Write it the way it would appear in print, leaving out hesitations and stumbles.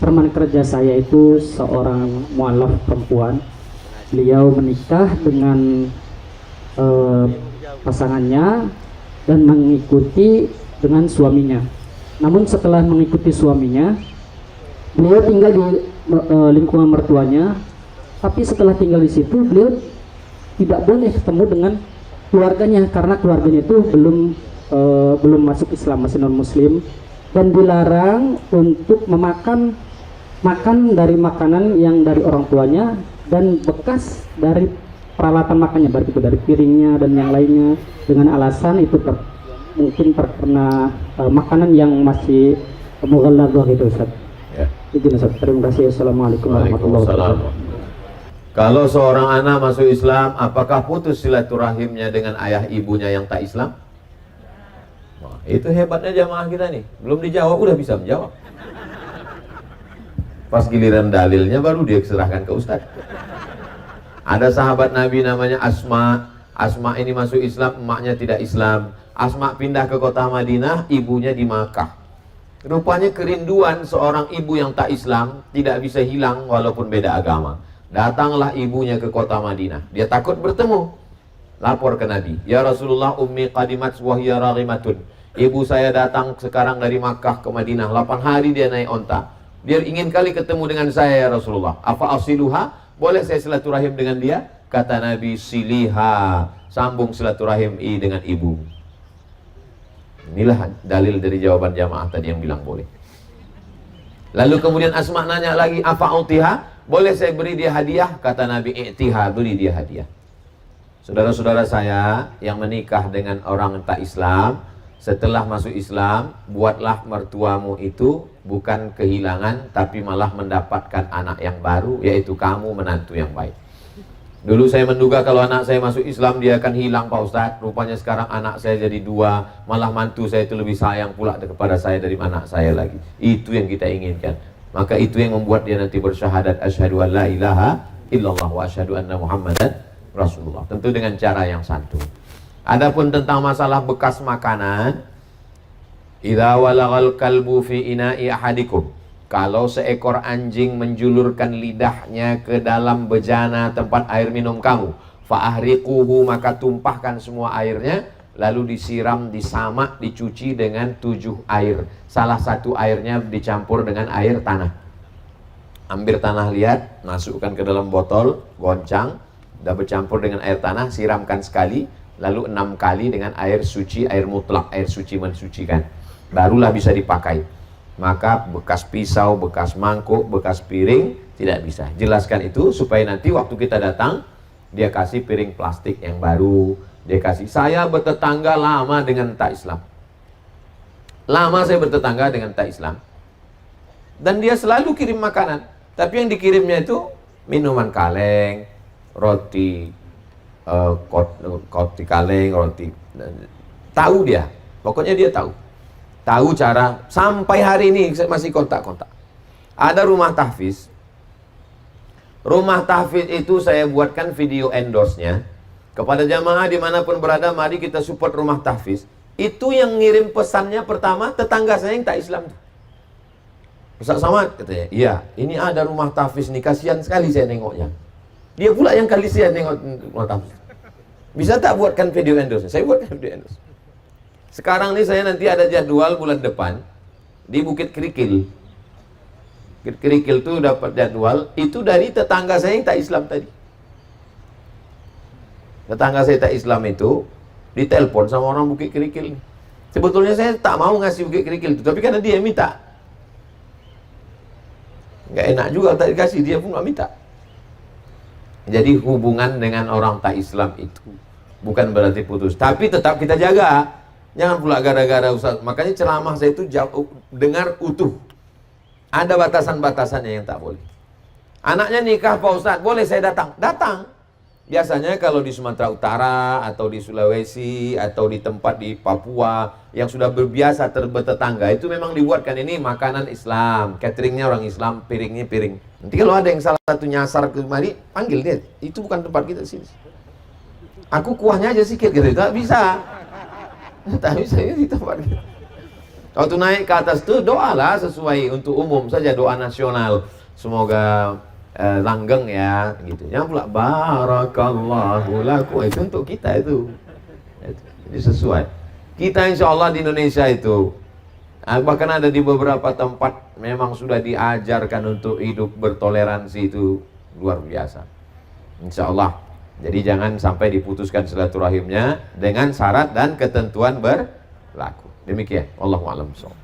Teman kerja saya itu seorang mualaf perempuan. Beliau menikah dengan pasangannya dan mengikuti dengan suaminya. Namun setelah mengikuti suaminya, beliau tinggal di lingkungan mertuanya. Tapi setelah tinggal di situ, beliau tidak boleh ketemu dengan keluarganya karena keluarganya itu belum masuk Islam, masih non Muslim, dan dilarang untuk makan dari makanan yang dari orang tuanya dan bekas dari peralatan makannya, baik itu dari piringnya dan yang lainnya, dengan alasan itu mungkin terkena makanan yang masih mughalladhah gitu, Ustaz. Ya. Izin, Ustaz. Terima kasih. Assalamualaikum warahmatullahi wabarakatuh. Kalau seorang anak masuk Islam, apakah putus silaturahimnya dengan ayah ibunya yang tak Islam? Wah, itu hebatnya jamaah kita nih. Belum dijawab udah bisa menjawab. Pas giliran dalilnya baru dia serahkan ke Ustaz. Ada sahabat Nabi namanya Asma. Asma ini masuk Islam, emaknya tidak Islam. Asma pindah ke kota Madinah, ibunya di Makkah. Rupanya kerinduan seorang ibu yang tak Islam tidak bisa hilang walaupun beda agama. Datanglah ibunya ke kota Madinah. Dia takut bertemu. Lapor ke Nabi, "Ya Rasulullah, ummi qadimat wa hiya raghimatun." Ibu saya datang sekarang dari Makkah ke Madinah, 8 hari dia naik onta. Dia ingin kali ketemu dengan saya, ya Rasulullah. Apa asiluha? Boleh saya silaturahim dengan dia? Kata Nabi, "Siliha." Sambung silaturahim dengan ibu. Inilah dalil dari jawaban jamaah tadi yang bilang boleh. Lalu kemudian Asma nanya lagi, "Apa utiha? Boleh saya beri dia hadiah?" Kata Nabi, "I'tiha." Beri dia hadiah. Saudara-saudara saya yang menikah dengan orang tak Islam, setelah masuk Islam, buatlah mertuamu itu bukan kehilangan, tapi malah mendapatkan anak yang baru, yaitu kamu menantu yang baik. Dulu saya menduga kalau anak saya masuk Islam dia akan hilang, Pak Ustadz. Rupanya sekarang anak saya jadi 2, malah mantu saya itu lebih sayang pula kepada saya dari anak saya lagi. Itu yang kita inginkan. Maka itu yang membuat dia nanti bersyahadat asyhadu an la ilaha illallah wa asyhadu anna muhammadan rasulullah. Tentu dengan cara yang santun. Adapun tentang masalah bekas makanan, idza walagal kalbu fi ina'i ahadikum. Kalau seekor anjing menjulurkan lidahnya ke dalam bejana tempat air minum kamu, fa'ahriquhu, maka tumpahkan semua airnya, lalu disiram, disamak, dicuci dengan 7 air. Salah satu airnya dicampur dengan air tanah. Ambil tanah liat, masukkan ke dalam botol, goncang, sudah bercampur dengan air tanah, siramkan sekali, lalu 6 kali dengan air suci, air mutlak, air suci mensucikan. Barulah bisa dipakai. Maka bekas pisau, bekas mangkuk, bekas piring tidak bisa. Jelaskan itu supaya nanti waktu kita datang, dia kasih piring plastik yang baru. Dia kasih, saya bertetangga lama dengan tak Islam. Lama saya bertetangga dengan tak Islam. Dan dia selalu kirim makanan. Tapi yang dikirimnya itu minuman kaleng, roti, roti kaleng, roti. Tahu dia, pokoknya dia tahu. Tahu cara, sampai hari ini masih kontak-kontak. Ada rumah tahfiz. Rumah tahfiz itu saya buatkan video endorse-nya. Kepada jamaah dimanapun berada, mari kita support rumah tahfiz. Itu yang ngirim pesannya pertama, tetangga saya yang tak Islam. Ustaz Samad katanya, iya, ini ada rumah tahfiz nih, kasihan sekali saya nengoknya. Dia pula yang kasihan nengok rumah tahfiz. Bisa tak buatkan video endorse? Saya buatkan video endorse. Sekarang nih saya nanti ada jadwal bulan depan di Bukit Kerikil. Bukit Kerikil tuh dapat jadwal, itu dari tetangga saya yang tak Islam tadi. Tetangga saya tak Islam itu ditelepon sama orang Bukit Kerikil. Sebetulnya saya tak mau ngasih Bukit Kerikil itu, tapi karena dia minta. Nggak enak juga tak dikasih, dia pun nggak minta. Jadi hubungan dengan orang tak Islam itu bukan berarti putus, tapi tetap kita jaga. Jangan pula gara-gara Ustaz. Makanya ceramah saya itu dengar utuh. Ada batasan-batasannya yang tak boleh. Anaknya nikah Pak Ustaz, boleh saya datang? Datang. Biasanya kalau di Sumatera Utara atau di Sulawesi atau di tempat di Papua yang sudah berbiasa bertetangga, itu memang dibuatkan ini makanan Islam, cateringnya orang Islam, piringnya piring. Nanti kalau ada yang salah satu nyasar ke mari, panggil dia. Itu bukan tempat kita sini. Aku kuahnya aja sikit gitu, tak bisa. Tak bisa di tempat kita. Waktu naik ke atas tuh doalah sesuai untuk umum saja, doa nasional. Semoga langgeng ya, gitu. Yang pula barakallahu lakum itu untuk kita itu. Jadi sesuai. Kita insya Allah di Indonesia itu, bahkan ada di beberapa tempat memang sudah diajarkan untuk hidup bertoleransi itu luar biasa. Insya Allah. Jadi jangan sampai diputuskan silaturahimnya dengan syarat dan ketentuan berlaku. Demikian. Wallahu a'lam bishawab.